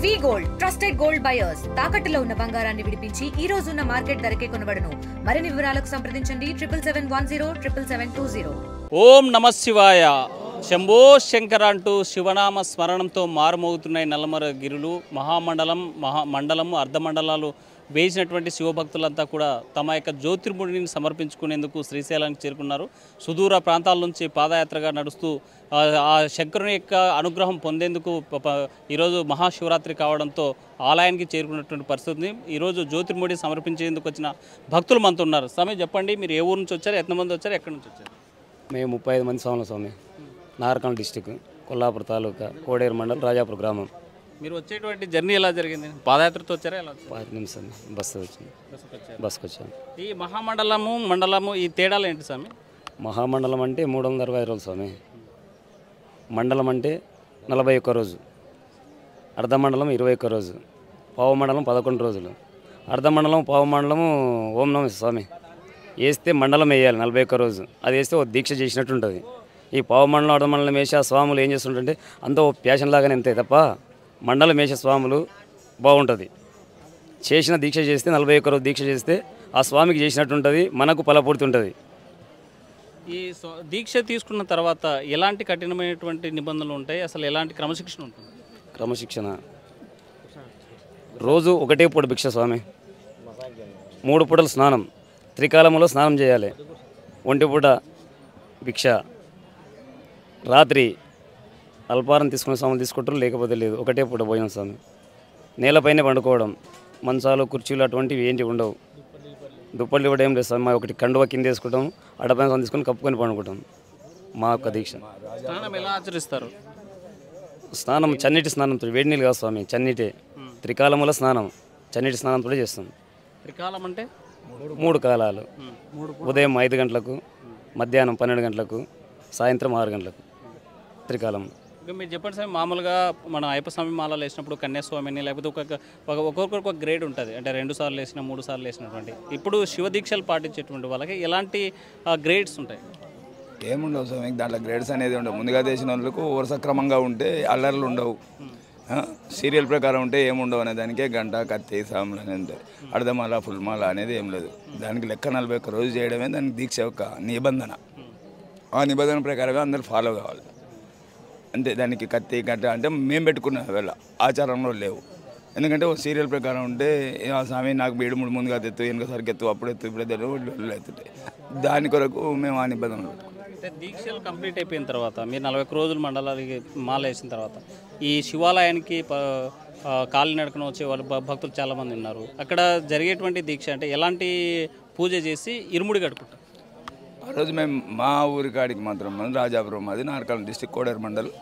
వి gold trusted gold buyers తాకట్టులో ఉన్న బంగారాన్ని విడిపించి ఈ రోజు ఉన్న మార్కెట్ ధరకే కొనబడును. మరిన్ని వివరాలకు సంప్రదించండి 77107720. ఓం నమ శివాయ. శంభో శంకర అంటూ శివనామ స్మరణంతో మారుమోగుతున్నాయి నల్లమల గిరులు. మండలము అర్ధమండలాలు వేసినటువంటి శివభక్తులంతా కూడా తమ యొక్క జ్యోతిర్ముడిని సమర్పించుకునేందుకు శ్రీశైలానికి చేరుకున్నారు. సుదూర ప్రాంతాల నుంచి పాదయాత్రగా నడుస్తూ ఆ శంకరుని యొక్క అనుగ్రహం పొందేందుకు ఈరోజు మహాశివరాత్రి కావడంతో ఆలయానికి చేరుకున్నటువంటి పరిస్థితి. ఈరోజు జ్యోతిర్ముడి సమర్పించేందుకు వచ్చిన భక్తులు మనతో ఉన్నారు. స్వామి చెప్పండి, మీరు ఏ ఊరు నుంచి వచ్చారు, ఎంతమంది వచ్చారు, ఎక్కడి నుంచి వచ్చారు? మేము 35 మంది స్వామి. నార్కల్ డిస్టిక్, కొల్లాపూర్ తాలూకా, కోడేరు మండలం, రాజాపూర్ గ్రామం. మీరు వచ్చేటువంటి జర్నీ ఎలా జరిగింది? పాదయాత్రతో వచ్చారా? ఎలా 5 నిమిషం బస్సు వచ్చింది. బస్సుకు వచ్చాము. ఈ మండలము ఈ తేడాలు ఏంటి స్వామి? మహామండలం అంటే 365 రోజులు స్వామి. మండలం అంటే 41 రోజు. అర్ధమండలం 21 రోజు. పావుమండలం 11 రోజులు. అర్ధమండలం పావుమండలము ఓం నమ స్వామి వేస్తే మండలం వేయాలి 41 రోజు. అది వేస్తే ఓ దీక్ష చేసినట్టు ఉంటుంది. ఈ పావుమండలం అర్ధమండలం వేసి ఆ స్వాములు ఏం చేస్తుంటే అంత ఓ ప్యాషన్ లాగానే అంతే తప్ప మండలం వేసే స్వాములు బాగుంటుంది. చేసిన దీక్ష చేస్తే 41 రోజు దీక్ష చేస్తే ఆ స్వామికి చేసినట్టు ఉంటుంది, మనకు ఫలపూర్తి ఉంటుంది. ఈ దీక్ష తీసుకున్న తర్వాత ఎలాంటి కఠినమైనటువంటి నిబంధనలు ఉంటాయి? అసలు ఎలాంటి క్రమశిక్షణ ఉంటుంది? క్రమశిక్షణ రోజు ఒకటే పూట భిక్ష స్వామి, 3 పూటలు స్నానం, త్రికాలంలో స్నానం చేయాలి, 1 పూట భిక్ష, రాత్రి అల్పారం తీసుకునే స్వాములు తీసుకుంటారు, లేకపోతే లేదు. ఒకటే పూట భోజనం స్వామి. నేలపైనే పండుకోవడం, మంచాలు కుర్చీలు అటువంటివి ఏంటి ఉండవు. దుప్పట్లు కూడా ఏం లేదు స్వామి. మా ఒకటి కండువ కింద వేసుకుంటాం, అడపైన స్వామి తీసుకొని కప్పుకొని పండుకుంటాం. మా యొక్క దీక్ష. స్నానం ఎలా ఆచరిస్తారు? స్నానం చన్నీటి స్నానంతో, వేడి నీళ్ళు కాదు స్వామి, చన్నీటే. త్రికాలంలో స్నానం చన్నీటి స్నానంతో చేస్తాం. త్రికాలం అంటే 3 కాలాలు. ఉదయం 5 గంటలకు, మధ్యాహ్నం 12 గంటలకు, సాయంత్రం 6 గంటలకు త్రికాలం. ఇంకా మీరు చెప్పండి స్వామి, మామూలుగా మన అయ్యప్ప స్వామి మాలలు వేసినప్పుడు కన్యాస్వామిని లేకపోతే ఒక్కొక్కరికి ఒక గ్రేడ్ ఉంటుంది. అంటే 2 సార్లు వేసిన, 3 సార్లు వేసినటువంటి. ఇప్పుడు శివ దీక్షలు పాటించేటువంటి వాళ్ళకి ఎలాంటి గ్రేడ్స్ ఉంటాయి? ఏముండవు స్వామి, దాంట్లో గ్రేడ్స్ అనేది ఉండవు. ముందుగా చేసిన వాళ్ళకు వరుస క్రమంగా ఉంటే అల్లర్లు ఉండవు. సీరియల్ ప్రకారం ఉంటే ఏముండవు అనే దానికే గంట, కత్తి, సాములు అనేది ఉంటుంది. అర్ధమాల, ఫుల్మాల అనేది ఏం లేదు. దానికి లెక్క 41 రోజు చేయడమే దానికి దీక్ష యొక్క నిబంధన. ఆ నిబంధన ప్రకారమే అందరూ ఫాలో కావాలి అంతే. దానికి కత్తి గంట అంటే మేము పెట్టుకున్న వేళ ఆచారంలో లేవు. ఎందుకంటే ఒక సీరియల్ ప్రకారం ఉంటే ఆ స్వామి నాకు 7 ముందుగా తెత్తు, వెనుక సరికి ఎత్తు, అప్పుడు ఎత్తు, ఇప్పుడు ఎత్తుంటాయి. దాని కొరకు మేము ఆ నిబంధనలు పెట్టుకున్నాం. అంటే దీక్షలు కంప్లీట్ అయిపోయిన తర్వాత మీరు 41 రోజులు మండలానికి మాల వేసిన తర్వాత ఈ శివాలయానికి కాలినడకన వచ్చే వాళ్ళు భక్తులు చాలామంది ఉన్నారు. అక్కడ జరిగేటువంటి దీక్ష అంటే ఎలాంటి పూజ చేసి ఇరుముడి కట్టుకుంటారు? ఆ రోజు మేము మా ఊరి కాడికి మాత్రం రాజాపురం, అది నార్కల్ డిస్టిక్, కోడేరు మండలం,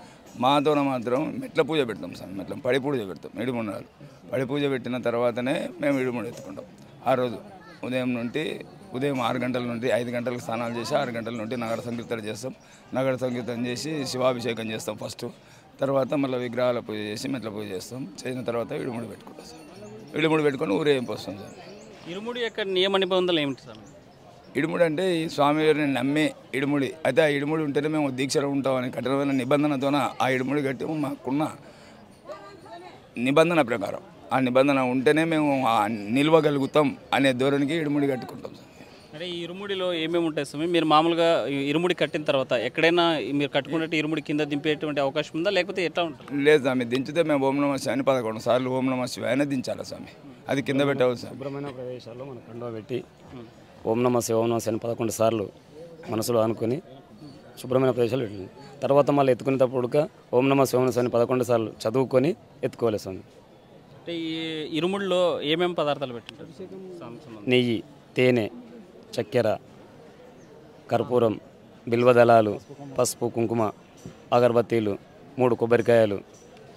మాతోన మాత్రం మెట్ల పూజ పెడతాం సార్. మెట్ల పడి పూజ పెడతాం. ఇడుముండాలి పడి పూజ పెట్టిన తర్వాతనే మేము ఇడుముడు ఎత్తుకుంటాం. ఆ రోజు ఉదయం 6 గంటల నుండి 5 గంటలకు స్నానాలు చేసి 6 గంటల నుండి నగర సంకీర్తన చేస్తాం. నగర సంకీర్తన చేసి శివాభిషేకం చేస్తాం ఫస్ట్. తర్వాత మళ్ళీ విగ్రహాల పూజ చేసి మెట్ల పూజ చేస్తాం. చేసిన తర్వాత ఇడుముడు పెట్టుకుంటాం సార్. ఇడుముడు పెట్టుకొని ఊరేగింపు వస్తాం సార్. ఇరుముడి యొక్క నియమ నిబంధనలు ఏమిటి సార్? ఇడుముడు అంటే ఈ స్వామివారిని నమ్మే ఇడుముడి. అయితే ఆ ఇడుముడి ఉంటేనే మేము దీక్షలో ఉంటామని కఠినమైన నిబంధనతోన ఆ ఇడుముడి కట్టి మాకున్న నిబంధన ప్రకారం, ఆ నిబంధన ఉంటేనే మేము నిలవగలుగుతాం అనే ధోరణికి ఇడుముడి కట్టుకుంటాం సార్. అంటే ఈ ఇరుముడిలో ఏమేమి ఉంటాయి స్వామి? మీరు మామూలుగా ఇరుముడి కట్టిన తర్వాత ఎక్కడైనా మీరు కట్టుకున్నట్టు ఇరుముడి కింద దింపేటువంటి అవకాశం ఉందా, లేకపోతే ఎట్లా ఉంటుంది? లేదు స్వామి, దించితే మేము ఓం నమ శివాయ 11 సార్లు ఓం నమ శివాయనే దించాలి స్వామి. అది కింద పెట్టవచ్చు సార్. శుభ్రమైన ప్రదేశాల్లో మన కండువ పెట్టి ఓం నమ శివ, ఓం నమ శివ 11 సార్లు మనసులో అనుకుని శుభ్రమైన ప్రదేశాలు పెట్టింది. తర్వాత మళ్ళీ ఎత్తుకునేటప్పుడు ఓం నమ శివ, ఓం నమ శివ 11 సార్లు చదువుకొని ఎత్తుకోవాలి స్వామి. అంటే ఈ ఇరుముడిలో ఏమేమి పదార్థాలు పెట్టింటారు? నెయ్యి, తేనె, చక్కెర, కర్పూరం, బిల్వదళాలు, పసుపు, కుంకుమ, అగరబత్తీలు, 3 కొబ్బరికాయలు,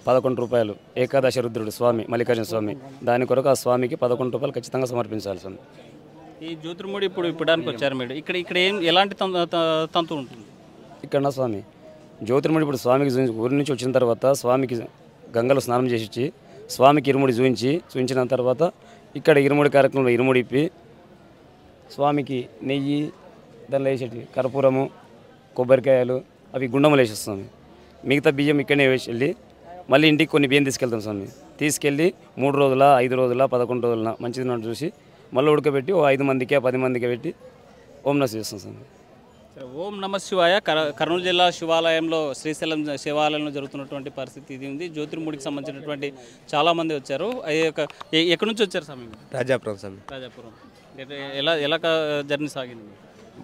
11 రూపాయలు. ఏకాదశి రుద్రుడు స్వామి మల్లికార్జున స్వామి. దాని కొరకు ఆ స్వామికి 11 రూపాయలు ఖచ్చితంగా సమర్పించాలి స్వామి. ఈ జ్యోతిర్ముడి ఇప్పుడు ఇప్పడానికి వచ్చారు మీరు. ఇక్కడ ఎలాంటి తంతు ఉంటుంది ఇక్కడ స్వామి? జ్యోతిర్ముడి ఇప్పుడు స్వామికి ఊరి నుంచి వచ్చిన తర్వాత స్వామికి గంగలో స్నానం చేసి ఇచ్చి స్వామికి ఇరుముడి చూపించిన తర్వాత ఇక్కడ ఇరుముడి కార్యక్రమంలో ఇరుముడి ఇప్పి స్వామికి నెయ్యి, దానిలో వేసేటి కర్పూరము, కొబ్బరికాయలు అవి గుండములు వేసేస్తాం. మిగతా బియ్యం ఇక్కడనే వేసి వెళ్ళి మళ్ళీ ఇంటికి కొన్ని బియ్యం తీసుకెళ్తాం స్వామి. తీసుకెళ్ళి 3 రోజుల 5 రోజుల 11 రోజుల మంచిది నన్ను చూసి మళ్ళీ ఉడకబెట్టి ఓ 5 మందికి 10 మందికి పెట్టి ఓంనస్ చేస్తాం స్వామి. ఓం నమ శివాయ. కర్నూలు జిల్లా శివాలయంలో శ్రీశైలం శివాలయంలో జరుగుతున్నటువంటి పరిస్థితి ఇది ఉంది. జ్యోతిర్ముడికి సంబంధించినటువంటి చాలామంది వచ్చారు. ఎక్కడి నుంచి వచ్చారు స్వామి? రాజాపురం స్వామి. రాజాపురం. ఎలా జర్నీ సాగింది?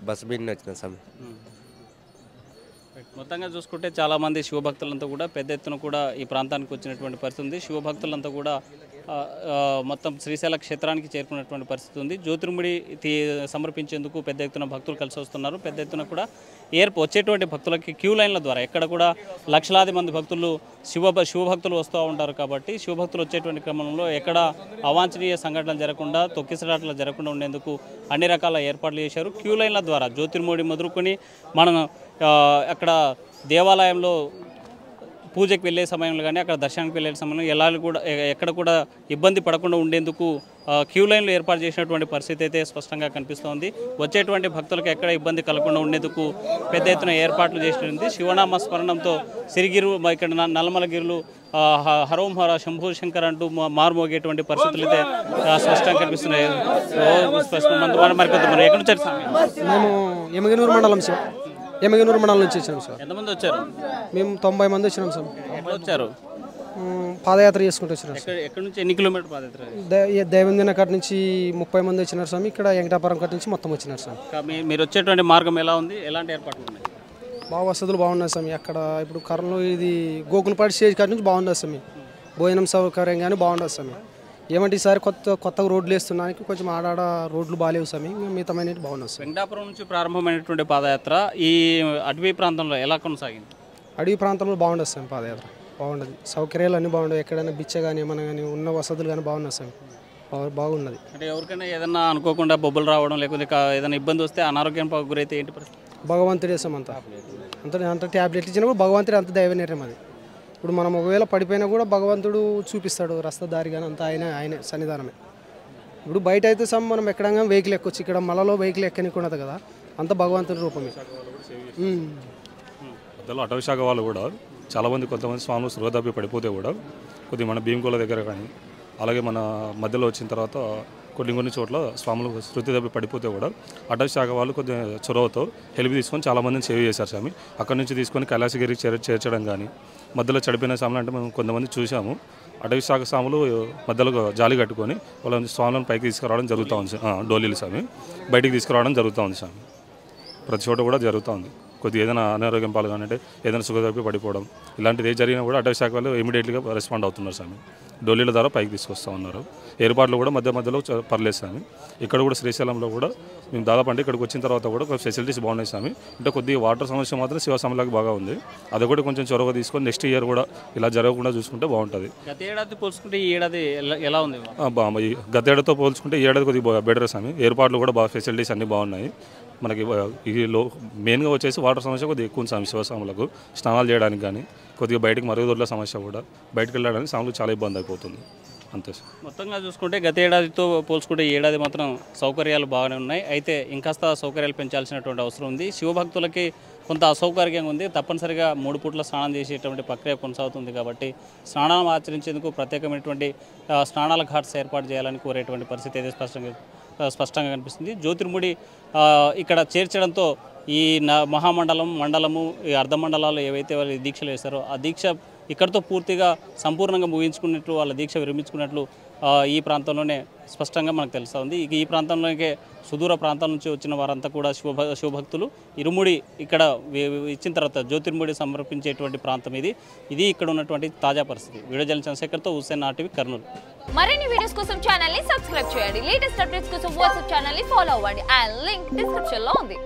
బస్ బిన్ వచ్చిన స్వామి. మొత్తంగా చూసుకుంటే చాలామంది శివభక్తులంతా కూడా పెద్ద ఎత్తున కూడా ఈ ప్రాంతానికి వచ్చినటువంటి పరిస్థితి ఉంది. శివభక్తులంతా కూడా మొత్తం శ్రీశైల క్షేత్రానికి చేరుకున్నటువంటి పరిస్థితి ఉంది. జ్యోతిర్ముడి సమర్పించేందుకు పెద్ద ఎత్తున భక్తులు కలిసి వస్తున్నారు. పెద్ద ఎత్తున కూడా వచ్చేటువంటి భక్తులకి క్యూ లైన్ల ద్వారా ఎక్కడ కూడా లక్షలాది మంది భక్తులు శివభక్తులు వస్తూ ఉంటారు. కాబట్టి శివభక్తులు వచ్చేటువంటి క్రమంలో ఎక్కడ అవాంఛనీయ సంఘటనలు జరగకుండా తొక్కిసలాటలు జరగకుండా ఉండేందుకు అన్ని రకాల ఏర్పాట్లు చేశారు. క్యూ లైన్ల ద్వారా జ్యోతిర్ముడి మొదలుకొని మనం అక్కడ దేవాలయంలో పూజకి వెళ్ళే సమయంలో కానీ అక్కడ దర్శనానికి వెళ్ళే సమయంలో ఎక్కడ కూడా ఇబ్బంది పడకుండా ఉండేందుకు క్యూ లైన్లు ఏర్పాటు చేసినటువంటి పరిస్థితి అయితే స్పష్టంగా కనిపిస్తోంది. వచ్చేటువంటి భక్తులకు ఎక్కడ ఇబ్బంది కలగకుండా ఉండేందుకు పెద్ద ఎత్తున ఏర్పాట్లు చేసినది. శివనామ స్మరణంతో సిరిగిరు ఇక్కడ నల్లమల గిరులు హరోం హర శంభూ శంకర్ అంటూ మారుమోగేటువంటి పరిస్థితులు అయితే స్పష్టంగా కనిపిస్తున్నాయి. మరికొంతమంది ఎక్కడి నుంచి మేము ఎమగనూరు మండలం సార్. ఎమగనూరు మండలం నుంచి వచ్చినాం సార్. ఎంతమంది వచ్చారు? మేము 90 మంది వచ్చినాం సార్. ఎక్కడ వచ్చారు? పాదయాత్ర చేసుకుంటూ వచ్చినాం సార్. ఎక్కడి నుంచి ఎన్ని కిలోమీటర్ పాదయాత్ర? దైవందిన కాటి నుంచి 30 మంది వచ్చినారు స్వామి. ఇక్కడ వెంకటాపురం కాటి నుంచి మొత్తం వచ్చినారు సార్. మీరు వచ్చేటువంటి మార్గం ఎలా ఉంది? ఎలాంటి ఏర్పాట్లు ఉన్నాయి? బాగా వసతులు బాగున్నాయి స్వామి. అక్కడ ఇప్పుడు కర్నూలు ఇది గోకులపాటి స్టేజ్ కాటి నుంచి బాగుండదు స్వామి. భోజనం సౌకర్యం కానీ బాగుండదు స్వామి. ఏమంటే ఈసారి కొత్తగా రోడ్లు వేస్తున్నానికి కొంచెం ఆడాడ రోడ్లు బాగాలేవు స్వామి. మిగతామైన బాగున్నాయి స్వామి. వెంకటాపురం నుంచి ప్రారంభమైనటువంటి పాదయాత్ర ఈ అటవీ ప్రాంతంలో ఎలా కొనసాగింది? అడవి ప్రాంతంలో బాగుండదు స్వామి. పాదయాత్ర బాగుండదు. సౌకర్యాలు అన్నీ బాగుండవు. ఎక్కడైనా బిచ్చ కానీ ఏమైనా కానీ ఉన్న వసతులు కానీ బాగున్నాయి స్వామి. బాగున్నది. అంటే ఎవరికైనా ఏదన్నా అనుకోకుండా బొబ్బులు రావడం లేకపోతే ఏదైనా ఇబ్బంది వస్తే అనారోగ్యం గురైతే ఏంటి పరిస్థితి? భగవంతుడే సార్. అంత ట్యాబ్లెట్ ఇచ్చినా కూడా భగవంతుడే అంత దైవ నిర్ణయం అది. ఇప్పుడు మనం ఒకవేళ పడిపోయినా కూడా భగవంతుడు చూపిస్తాడు రస్తా దారి కానీ అంత ఆయనే సన్నిధానమే. ఇప్పుడు బయట అయితే మనం ఎక్కడంగా వెహికల్ ఎక్కొచ్చు. ఇక్కడ మలలో వెహికల్ ఎక్కనికున్నది కదా, అంత భగవంతుడి రూపమే. అటవీ శాఖ వాళ్ళు కూడా చాలామంది కొంతమంది స్వాములు సృహదప్పి పడిపోతే కూడా కొద్దిగా మన భీమకోల దగ్గర కానీ అలాగే మన మధ్యలో వచ్చిన తర్వాత కొన్ని చోట్ల స్వాములు శృతి తప్పి పడిపోతే కూడా అటవీ శాఖ వాళ్ళు కొద్దిగా చొరవతో హెల్ప్ తీసుకొని చాలామందిని సేవ్ చేశారు స్వామి. అక్కడి నుంచి తీసుకొని కైలాసగిరికి చేర్చడం కానీ మధ్యలో చడిపోయిన స్వాములు అంటే మేము కొంతమంది చూసాము. అటవీ శాఖ స్వాములు మధ్యలో జాలి కట్టుకొని వాళ్ళ స్వాములను పైకి తీసుకురావడం జరుగుతూ ఉంది. డోలీలు స్వామి బయటికి తీసుకురావడం జరుగుతూ ఉంది స్వామి. ప్రతి చోట కూడా జరుగుతూ ఉంది. కొద్దిగా ఏదైనా అనారోగ్యం పాలు కానీ అంటే ఏదైనా సుఖదప్పి పడిపోవడం ఇలాంటిది ఏ జరిగినా కూడా అటవీ శాఖ వాళ్ళు ఇమీడియట్గా రెస్పాండ్ అవుతున్నారు స్వామి. డోలీల ద్వారా పైకి తీసుకొస్తూ ఉన్నారు. ఏర్పాట్లు కూడా మధ్యలో పర్లేదు స్వామి. ఇక్కడ కూడా శ్రీశైలంలో కూడా మేము దాదాపు అంటే ఇక్కడికి వచ్చిన తర్వాత కూడా ఫెసిలిటీస్ బాగున్నాయి స్వామి. అంటే కొద్దిగా వాటర్ సమస్య మాత్రం శివస్వామిలాగా బాగా ఉంది. అది కూడా కొంచెం చొరవ తీసుకొని నెక్స్ట్ ఇయర్ కూడా ఇలా జరగకుండా చూసుకుంటే బాగుంటుంది. గత ఏడాది పోల్చుకుంటే ఈ ఏడాది ఎలా ఉంది? గత ఏడాదితో పోల్చుకుంటే ఈ ఏడాది కొద్దిగా బెటర్ స్వామి. ఏర్పాట్లు కూడా బాగా ఫెసిలిటీస్ అన్నీ బాగున్నాయి. మనకి ఈ మెయిన్గా వచ్చేసి వాటర్ సమస్య కొద్దిగా ఎక్కువ ఉంది స్వామి. శివస్వాములకు స్నానాలు చేయడానికి కానీ కొద్దిగా బయటకు మరుగుదొడ్ల సమస్య కూడా బయటకు వెళ్ళడానికి స్వాములకు చాలా ఇబ్బంది అయిపోతుంది. అంతే సార్. మొత్తంగా చూసుకుంటే గత ఏడాదితో పోల్చుకుంటే ఈ ఏడాది మాత్రం సౌకర్యాలు బాగానే ఉన్నాయి. అయితే ఇంకాస్త సౌకర్యాలు పెంచాల్సినటువంటి అవసరం ఉంది. శివభక్తులకి కొంత అసౌకర్యంగా ఉంది. తప్పనిసరిగా 3 పూట్ల స్నానం చేసేటువంటి ప్రక్రియ కొనసాగుతుంది. కాబట్టి స్నానం ఆచరించేందుకు ప్రత్యేకమైనటువంటి స్నానాల ఘాట్స్ ఏర్పాటు చేయాలని కోరేటువంటి పరిస్థితి అయితే స్పష్టంగా కనిపిస్తుంది. జ్యోతిర్ముడి ఇక్కడ చేర్చడంతో ఈ మండలము ఈ అర్ధమండలాలు ఏవైతే వాళ్ళు దీక్షలు వేస్తారో ఆ దీక్ష ఇక్కడితో పూర్తిగా సంపూర్ణంగా ముగించుకున్నట్లు వాళ్ళ దీక్ష విరమించుకున్నట్లు ఈ ప్రాంతంలోనే స్పష్టంగా మనకు తెలుస్తూ ఉంది. ఈ ప్రాంతంలోకే సుదూర ప్రాంతాల నుంచి వచ్చిన వారంతా కూడా శివభక్తులు ఇరుముడి ఇక్కడ ఇచ్చిన తర్వాత జ్యోతిర్ముడి సమర్పించేటువంటి ప్రాంతం ఇది ఇక్కడ ఉన్నటువంటి తాజా పరిస్థితి. వీడియో జర్నలిస్ట్ చంద్రశేఖర్తో హుస్సేన్ ఆర్టీవీ కర్నూలు. మరిన్ని వీడియోస్ కోసం ఛానల్ ని సబ్స్క్రైబ్ చేయండి. లేటెస్ట్ అప్డేట్స్ కోసం వాట్సాప్ ఛానల్ ని ఫాలో అవ్వండి. ఆ లింక్ డిస్క్రిప్షన్ లో ఉంది.